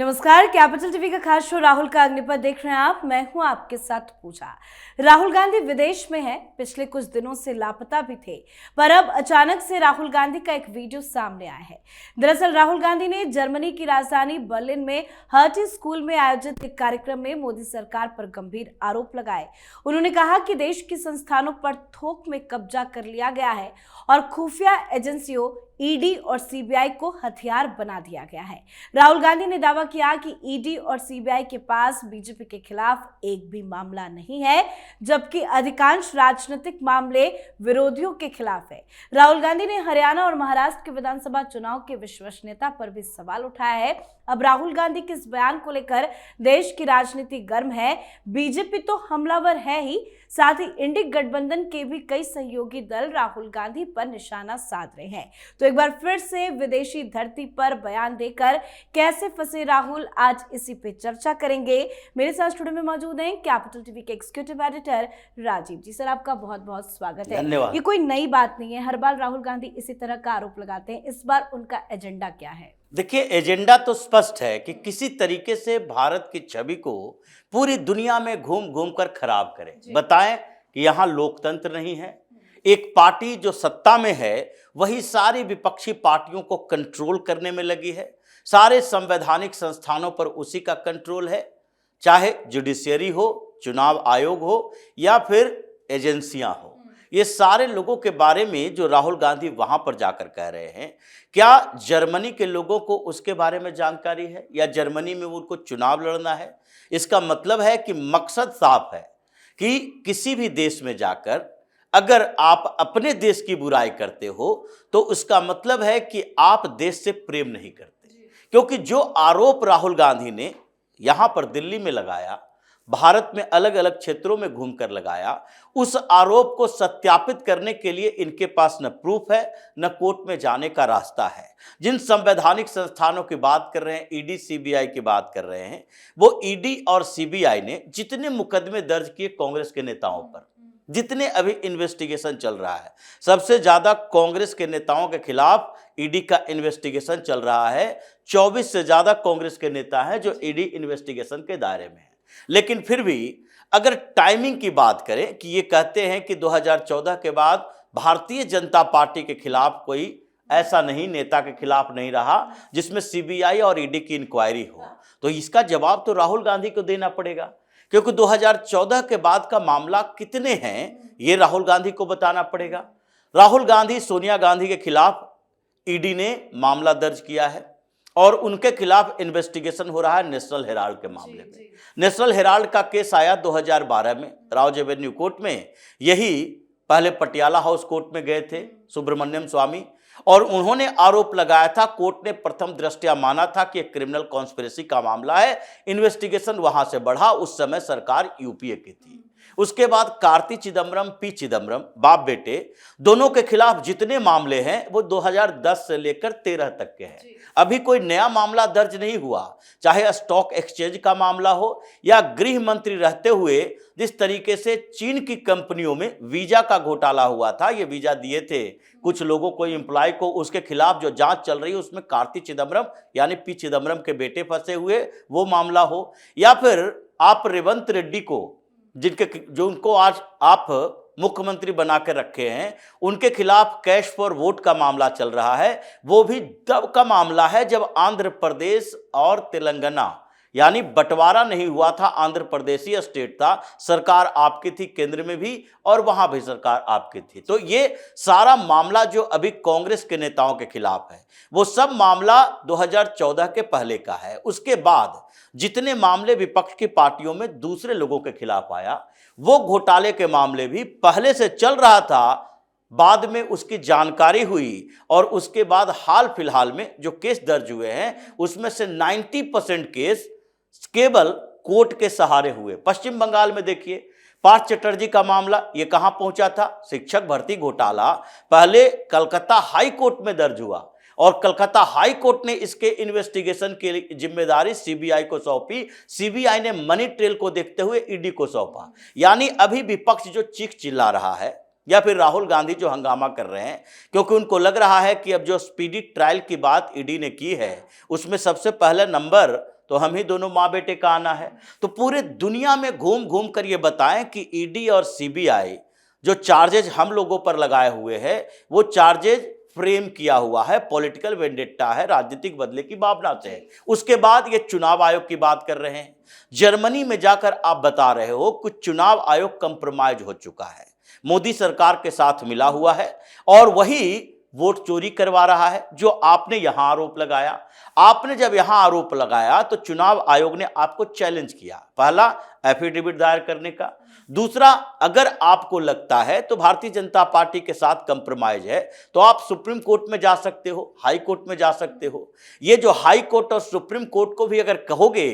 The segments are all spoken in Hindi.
नमस्कार, कैपिटल टीवी का खास शो राहुल का अग्निपथ देख रहे हैं आप। मैं हूं आपके साथ पूजा। राहुल गांधी विदेश में हैं, पिछले कुछ दिनों से लापता भी थे, पर अब अचानक से राहुल गांधी का एक वीडियो सामने आया है। दरअसल राहुल गांधी ने जर्मनी की राजधानी बर्लिन में हर्टी स्कूल में आयोजित एक कार्यक्रम में मोदी सरकार पर गंभीर आरोप लगाए। उन्होंने कहा कि देश के संस्थानों पर थोक में कब्जा कर लिया गया है और खुफिया एजेंसियों ईडी और सीबीआई को हथियार बना दिया गया है। राहुल गांधी ने दावा किया कि ईडी और सीबीआई के पास बीजेपी के खिलाफ एक भी मामला नहीं है, जबकि अधिकांश राजनीतिक मामले विरोधियों के खिलाफ है। राहुल गांधी ने हरियाणा और महाराष्ट्र के विधानसभा चुनाव की विश्वसनीयता पर भी सवाल उठाया है। अब राहुल गांधी के इस बयान को लेकर देश की राजनीति गर्म है। बीजेपी तो हमलावर है ही, साथ ही इंडी गठबंधन के भी कई सहयोगी दल राहुल गांधी पर निशाना साध रहे हैं। तो एक बार फिर से विदेशी धरती पर बयान देकर कैसे फंसे राहुल, आज इसी पे चर्चा करेंगे। मेरे साथ स्टूडियो में मौजूद हैं कैपिटल टीवी के एग्जीक्यूटिव एडिटर राजीव जी। सर, आपका बहुत बहुत स्वागत है। धन्यवाद। ये कोई नई बात नहीं है, हर बार राहुल गांधी इसी तरह का आरोप लगाते हैं। इस बार उनका एजेंडा क्या है? देखिए, एजेंडा तो स्पष्ट है कि किसी तरीके से भारत की छवि को पूरी दुनिया में घूम घूम कर खराब करें। बताएं कि यहाँ लोकतंत्र नहीं है। एक पार्टी जो सत्ता में है वही सारी विपक्षी पार्टियों को कंट्रोल करने में लगी है। सारे संवैधानिक संस्थानों पर उसी का कंट्रोल है, चाहे जुडिशियरी हो, चुनाव आयोग हो या फिर एजेंसियां हो। ये सारे लोगों के बारे में जो राहुल गांधी वहां पर जाकर कह रहे हैं, क्या जर्मनी के लोगों को उसके बारे में जानकारी है या जर्मनी में उनको चुनाव लड़ना है? इसका मतलब है कि मकसद साफ है कि किसी भी देश में जाकर अगर आप अपने देश की बुराई करते हो तो उसका मतलब है कि आप देश से प्रेम नहीं करते। क्योंकि जो आरोप राहुल गांधी ने यहां पर दिल्ली में लगाया, भारत में अलग अलग क्षेत्रों में घूमकर लगाया, उस आरोप को सत्यापित करने के लिए इनके पास न प्रूफ है न कोर्ट में जाने का रास्ता है। जिन संवैधानिक संस्थानों की बात कर रहे हैं, ईडी सीबीआई की बात कर रहे हैं, वो ईडी और सीबीआई ने जितने मुकदमे दर्ज किए कांग्रेस के नेताओं पर, जितने अभी इन्वेस्टिगेशन चल रहा है, सबसे ज्यादा कांग्रेस के नेताओं के खिलाफ ईडी का इन्वेस्टिगेशन चल रहा है। 24 से ज्यादा कांग्रेस के नेता हैं जो ईडी इन्वेस्टिगेशन के दायरे में हैं। लेकिन फिर भी अगर टाइमिंग की बात करें कि ये कहते हैं कि 2014 के बाद भारतीय जनता पार्टी के खिलाफ कोई ऐसा नहीं, नेता के खिलाफ नहीं रहा जिसमें सीबीआई और ईडी की इंक्वायरी हो, तो इसका जवाब तो राहुल गांधी को देना पड़ेगा। क्योंकि 2014 के बाद का मामला कितने हैं ये राहुल गांधी को बताना पड़ेगा। राहुल गांधी, सोनिया गांधी के खिलाफ ईडी ने मामला दर्ज किया है और उनके खिलाफ इन्वेस्टिगेशन हो रहा है नेशनल हेराल्ड के मामले में। नेशनल हेराल्ड का केस आया 2012 में राउज एवेन्यू कोर्ट में। यही पहले पटियाला हाउस कोर्ट में गए थे सुब्रमण्यम स्वामी, और उन्होंने आरोप लगाया था, कोर्ट ने प्रथम दृष्टया माना था कि एक क्रिमिनल कॉन्स्पिरेसी का मामला है। इन्वेस्टिगेशन वहां से बढ़ा, उस समय सरकार यूपीए की थी। उसके बाद कार्ति चिदम्बरम, पी चिदम्बरम, बाप बेटे दोनों के खिलाफ जितने मामले हैं वो 2010 से लेकर 13 तक के हैं। अभी कोई नया मामला दर्ज नहीं हुआ, चाहे स्टॉक एक्सचेंज का मामला हो या गृह मंत्री रहते हुए जिस तरीके से चीन की कंपनियों में वीजा का घोटाला हुआ था। ये वीजा दिए थे कुछ लोगों को, एम्प्लॉय को, उसके खिलाफ जो जांच चल रही है उसमें कार्ति चिदम्बरम यानी पी चिदम्बरम के बेटे फंसे हुए, वो मामला हो, या फिर आप रेवंत रेड्डी को, जो उनको आज आप मुख्यमंत्री बना के रखे हैं, उनके खिलाफ कैश फॉर वोट का मामला चल रहा है। वो भी तब का मामला है जब आंध्र प्रदेश और तेलंगाना यानी बंटवारा नहीं हुआ था, आंध्र प्रदेशी स्टेट था, सरकार आपकी थी केंद्र में भी और वहां भी सरकार आपकी थी। तो ये सारा मामला जो अभी कांग्रेस के नेताओं के खिलाफ है वो सब मामला 2014 के पहले का है। उसके बाद जितने मामले विपक्ष की पार्टियों में दूसरे लोगों के खिलाफ आया, वो घोटाले के मामले भी पहले से चल रहा था, बाद में उसकी जानकारी हुई और उसके बाद हाल फिलहाल में जो केस दर्ज हुए हैं उसमें से 90% केस केवल कोर्ट के सहारे हुए। पश्चिम बंगाल में देखिए, पार्थ चटर्जी का मामला ये कहां पहुंचा था? शिक्षक भर्ती घोटाला पहले कलकत्ता हाई कोर्ट में दर्ज हुआ और कलकत्ता हाई कोर्ट ने इसके इन्वेस्टिगेशन की जिम्मेदारी सीबीआई को सौंपी। सीबीआई ने मनी ट्रेल को देखते हुए ईडी को सौंपा। यानी अभी विपक्ष जो चीख चिल्ला रहा है या फिर राहुल गांधी जो हंगामा कर रहे हैं, क्योंकि उनको लग रहा है कि अब जो स्पीडी ट्रायल की बात ईडी ने की है उसमें सबसे पहले नंबर तो हम ही दोनों माँ बेटे का आना है। तो पूरे दुनिया में घूम घूम कर ये बताएं कि ईडी और सीबीआई जो चार्जेज हम लोगों पर लगाए हुए हैं वो चार्जेज फ्रेम किया हुआ है, पॉलिटिकल वेंडेट्टा है, राजनीतिक बदले की भावना से है। उसके बाद ये चुनाव आयोग की बात कर रहे हैं। जर्मनी में जाकर आप बता रहे हो कुछ चुनाव आयोग कंप्रोमाइज हो चुका है, मोदी सरकार के साथ मिला हुआ है और वही वोट चोरी करवा रहा है जो आपने यहां आरोप लगाया। आपने जब यहां आरोप लगाया तो चुनाव आयोग ने आपको चैलेंज किया, पहला एफिडेविट दायर करने का, दूसरा अगर आपको लगता है तो भारतीय जनता पार्टी के साथ कंप्रोमाइज है तो आप सुप्रीम कोर्ट में जा सकते हो, हाई कोर्ट में जा सकते हो। ये जो हाई कोर्ट और सुप्रीम कोर्ट को भी अगर कहोगे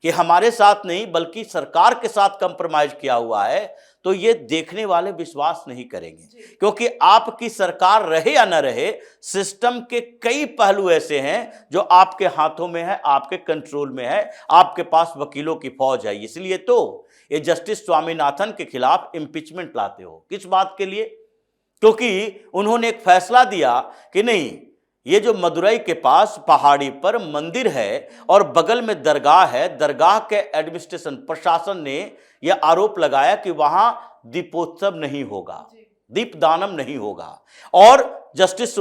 कि हमारे साथ नहीं बल्कि सरकार के साथ कंप्रोमाइज किया हुआ है तो ये देखने वाले विश्वास नहीं करेंगे, क्योंकि आपकी सरकार रहे या न रहे सिस्टम के कई पहलू ऐसे हैं जो आपके हाथों में है, आपके कंट्रोल में है, आपके पास वकीलों की फौज है। इसलिए तो ये जस्टिस स्वामीनाथन के खिलाफ इंपीचमेंट लाते हो। किस बात के लिए? क्योंकि उन्होंने एक फैसला दिया कि नहीं, ये जो मदुरई के पास पहाड़ी पर मंदिर है और बगल में दरगाह है, दरगाह के एडमिनिस्ट्रेशन प्रशासन ने यह आरोप लगाया कि वहां दीपोत्सव नहीं होगा, दीपदानम नहीं होगा, और जस्टिस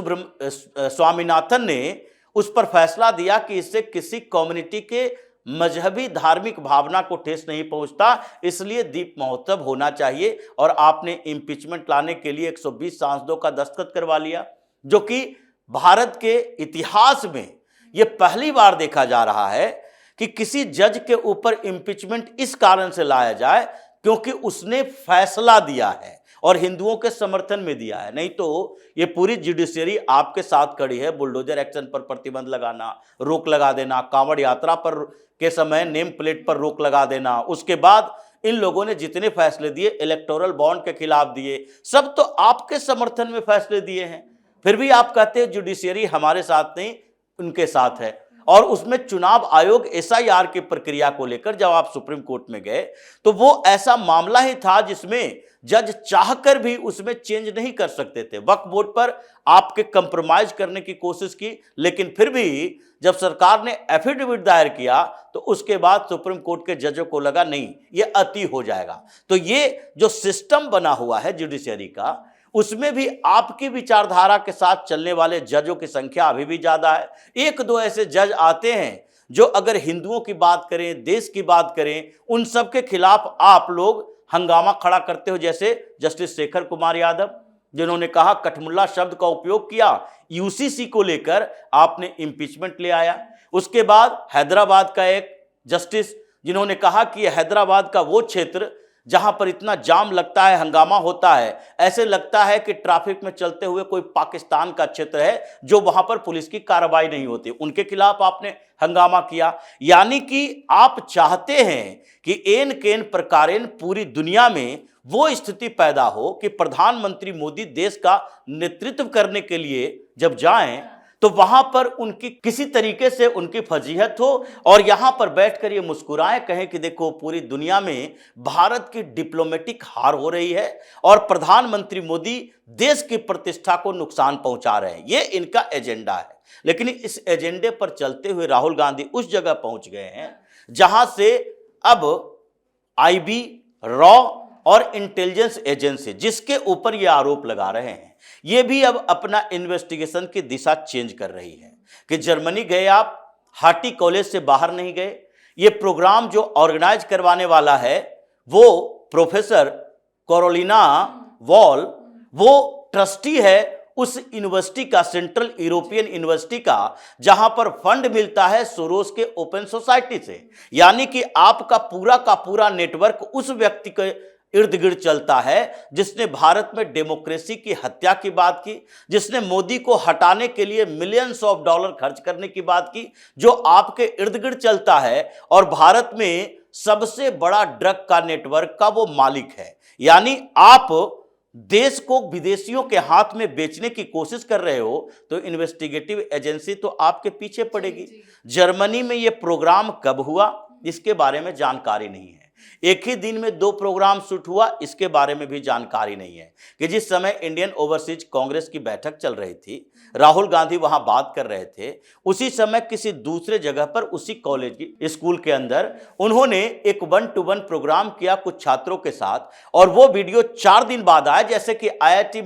स्वामीनाथन ने उस पर फैसला दिया कि इससे किसी कम्युनिटी के मजहबी धार्मिक भावना को ठेस नहीं पहुंचता, इसलिए दीप महोत्सव होना चाहिए। और आपने इंपीचमेंट लाने के लिए 120 सांसदों का दस्तखत करवा लिया, जो कि भारत के इतिहास में यह पहली बार देखा जा रहा है कि किसी जज के ऊपर इंपीचमेंट इस कारण से लाया जाए क्योंकि उसने फैसला दिया है और हिंदुओं के समर्थन में दिया है। नहीं तो ये पूरी जुडिशरी आपके साथ खड़ी है, बुलडोजर एक्शन पर प्रतिबंध लगाना, रोक लगा देना, कांवड़ यात्रा पर के समय नेम प्लेट पर रोक लगा देना, उसके बाद इन लोगों ने जितने फैसले दिए इलेक्टोरल बॉन्ड के खिलाफ दिए, सब तो आपके समर्थन में फैसले दिए हैं। फिर भी आप कहते हैं जुडिशरी हमारे साथ नहीं उनके साथ है। और उसमें चुनाव आयोग एसआईआर की प्रक्रिया को लेकर जब आप सुप्रीम कोर्ट में गए तो वो ऐसा मामला ही था जिसमें जज चाहकर भी उसमें चेंज नहीं कर सकते थे। वक्फ बोर्ड पर आपके कंप्रोमाइज करने की कोशिश की, लेकिन फिर भी जब सरकार ने एफिडेविट दायर किया तो उसके बाद सुप्रीम कोर्ट के जजों को लगा नहीं ये अति हो जाएगा। तो ये जो सिस्टम बना हुआ है जुडिशरी का, उसमें भी आपकी विचारधारा के साथ चलने वाले जजों की संख्या अभी भी ज्यादा है। एक दो ऐसे जज आते हैं जो अगर हिंदुओं की बात करें, देश की बात करें, उन सब के खिलाफ आप लोग हंगामा खड़ा करते हो, जैसे जस्टिस शेखर कुमार यादव जिन्होंने कहा कठमुल्ला शब्द का उपयोग किया, यूसीसी को लेकर आपने इंपीचमेंट ले आया। उसके बाद हैदराबाद का एक जस्टिस जिन्होंने कहा कि हैदराबाद का वो क्षेत्र जहां पर इतना जाम लगता है, हंगामा होता है, ऐसे लगता है कि ट्रैफिक में चलते हुए कोई पाकिस्तान का क्षेत्र है जो वहां पर पुलिस की कार्रवाई नहीं होती, उनके खिलाफ आपने हंगामा किया। यानी कि आप चाहते हैं कि एन केन प्रकारेण पूरी दुनिया में वो स्थिति पैदा हो कि प्रधानमंत्री मोदी देश का नेतृत्व करने के लिए जब जाएं तो वहां पर उनकी किसी तरीके से उनकी फजीहत हो और यहां पर बैठकर ये मुस्कुराएं, कहें कि देखो पूरी दुनिया में भारत की डिप्लोमेटिक हार हो रही है और प्रधानमंत्री मोदी देश की प्रतिष्ठा को नुकसान पहुंचा रहे हैं। ये इनका एजेंडा है। लेकिन इस एजेंडे पर चलते हुए राहुल गांधी उस जगह पहुंच गए हैं जहां से अब आईबी, रॉ और इंटेलिजेंस एजेंसी जिसके ऊपर ये आरोप लगा रहे हैं, ये भी अब अपना इन्वेस्टिगेशन की दिशा चेंज कर रही है कि जर्मनी गए आप, हाटी कॉलेज से बाहर नहीं गए। ये प्रोग्राम जो ऑर्गेनाइज करवाने वाला है वो प्रोफेसर कैरोलिना वॉल, वो ट्रस्टी है उस यूनिवर्सिटी का, सेंट्रल यूरोपियन यूनिवर्सिटी का, जहां पर फंड मिलता है सोरोस के ओपन सोसाइटी से। यानी कि आपका पूरा का पूरा नेटवर्क उस व्यक्ति के इर्द गिर्द चलता है जिसने भारत में डेमोक्रेसी की हत्या की बात की, जिसने मोदी को हटाने के लिए मिलियंस ऑफ डॉलर खर्च करने की बात की, जो आपके इर्द गिर्द चलता है और भारत में सबसे बड़ा ड्रग का नेटवर्क का वो मालिक है। यानी आप देश को विदेशियों के हाथ में बेचने की कोशिश कर रहे हो तो इन्वेस्टिगेटिव एजेंसी तो आपके पीछे पड़ेगी। जर्मनी में ये प्रोग्राम कब हुआ इसके बारे में जानकारी नहीं है। एक ही दिन में 2 प्रोग्राम शूट हुआ, इसके बारे में भी जानकारी नहीं है कि जिस समय इंडियन ओवरसीज कांग्रेस की बैठक चल रही थी, राहुल गांधी वहां बात कर रहे थे, उसी समय किसी दूसरे जगह पर उसी कॉलेज की स्कूल के अंदर उन्होंने एक 1-to-1 प्रोग्राम किया कुछ छात्रों के साथ, और वो वीडियो 4 दिन बाद आया। जैसे कि आईआईटी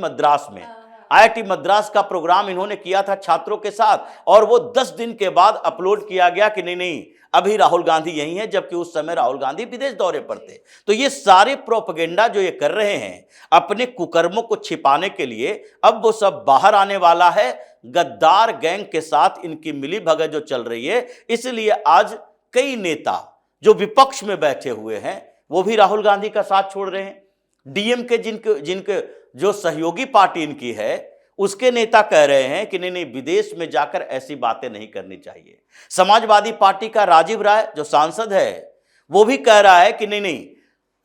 मद्रास का प्रोग्राम इन्होंने किया था छात्रों के साथ, और वो 10 दिन के बाद अपलोड किया गया कि नहीं अभी राहुल गांधी यही है, जबकि उस समय राहुल गांधी विदेश दौरे पर थे। तो ये सारे प्रोपेगेंडा जो ये कर रहे हैं अपने कुकर्मों को छिपाने के लिए, अब वो सब बाहर आने वाला है। गद्दार गैंग के साथ इनकी मिली भगत जो चल रही है, इसलिए आज कई नेता जो विपक्ष में बैठे हुए हैं वो भी राहुल गांधी का साथ छोड़ रहे हैं। डीएमके जिनके जो सहयोगी पार्टी इनकी है, उसके नेता कह रहे हैं कि नहीं विदेश में जाकर ऐसी बातें नहीं करनी चाहिए। समाजवादी पार्टी का राजीव राय जो सांसद है, वो भी कह रहा है कि नहीं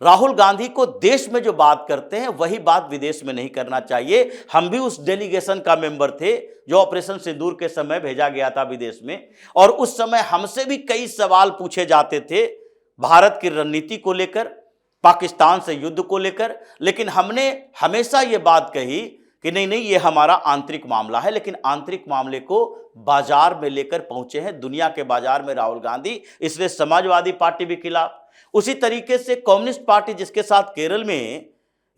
राहुल गांधी को देश में जो बात करते हैं वही बात विदेश में नहीं करना चाहिए। हम भी उस डेलीगेशन का मेंबर थे जो ऑपरेशन सिंदूर के समय भेजा गया था विदेश में, और उस समय हमसे भी कई सवाल पूछे जाते थे भारत की रणनीति को लेकर, पाकिस्तान से युद्ध को लेकर, लेकिन हमने हमेशा ये बात कही कि नहीं ये हमारा आंतरिक मामला है। लेकिन आंतरिक मामले को बाजार में लेकर पहुंचे हैं, दुनिया के बाजार में राहुल गांधी, इसलिए समाजवादी पार्टी भी खिलाफ। उसी तरीके से कम्युनिस्ट पार्टी जिसके साथ केरल में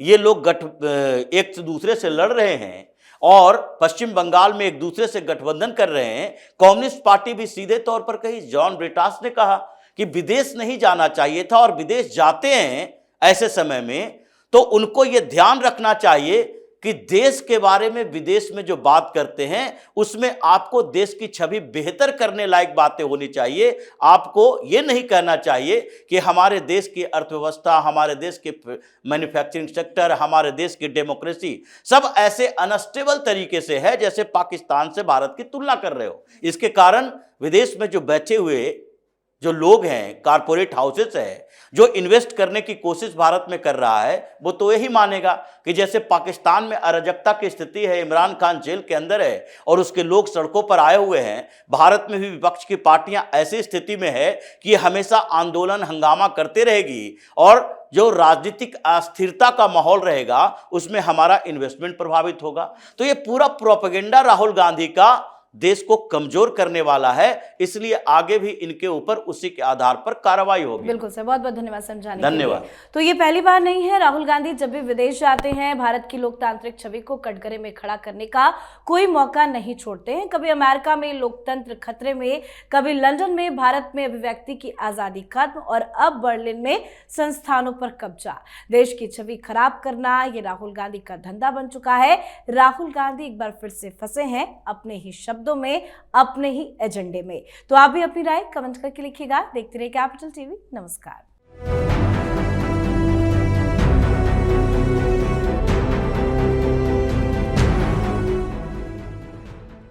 ये लोग एक दूसरे से लड़ रहे हैं और पश्चिम बंगाल में एक दूसरे से गठबंधन कर रहे हैं, कम्युनिस्ट पार्टी भी सीधे तौर पर कही। जॉन ब्रिटास ने कहा कि विदेश नहीं जाना चाहिए था, और विदेश जाते हैं ऐसे समय में तो उनको ये ध्यान रखना चाहिए कि देश के बारे में विदेश में जो बात करते हैं उसमें आपको देश की छवि बेहतर करने लायक बातें होनी चाहिए। आपको ये नहीं कहना चाहिए कि हमारे देश की अर्थव्यवस्था, हमारे देश के मैन्युफैक्चरिंग सेक्टर, हमारे देश की डेमोक्रेसी सब ऐसे अनस्टेबल तरीके से है जैसे पाकिस्तान से भारत की तुलना कर रहे हो। इसके कारण विदेश में जो बैठे हुए जो लोग हैं, कारपोरेट हाउसेस है, जो इन्वेस्ट करने की कोशिश भारत में कर रहा है, वो तो यही मानेगा कि जैसे पाकिस्तान में अराजकता की स्थिति है, इमरान खान जेल के अंदर है और उसके लोग सड़कों पर आए हुए हैं, भारत में भी विपक्ष की पार्टियां ऐसी स्थिति में है कि हमेशा आंदोलन हंगामा करते रहेगी, और जो राजनीतिक अस्थिरता का माहौल रहेगा उसमें हमारा इन्वेस्टमेंट प्रभावित होगा। तो ये पूरा प्रोपेगेंडा राहुल गांधी का देश को कमजोर करने वाला है, इसलिए आगे भी इनके ऊपर उसी के आधार पर कार्रवाई होगी। बिल्कुल सर, बहुत बहुत धन्यवाद समझाने के लिए। धन्यवाद। तो ये पहली बार नहीं है, राहुल गांधी जब भी विदेश जाते हैं भारत की लोकतांत्रिक छवि को कटघरे में खड़ा करने का कोई मौका नहीं छोड़ते हैं। कभी अमेरिका में लोकतंत्र खतरे में, कभी लंदन में भारत में अभिव्यक्ति की आजादी खत्म, और अब बर्लिन में संस्थानों पर कब्जा। देश की छवि खराब करना ये राहुल गांधी का धंधा बन चुका है। राहुल गांधी एक बार फिर से फंसे हैं अपने ही शब्दों में, अपने ही एजेंडे में। तो आप भी अपनी राय कमेंट करके लिखिएगा। देखते रहिए कैपिटल टीवी। नमस्कार।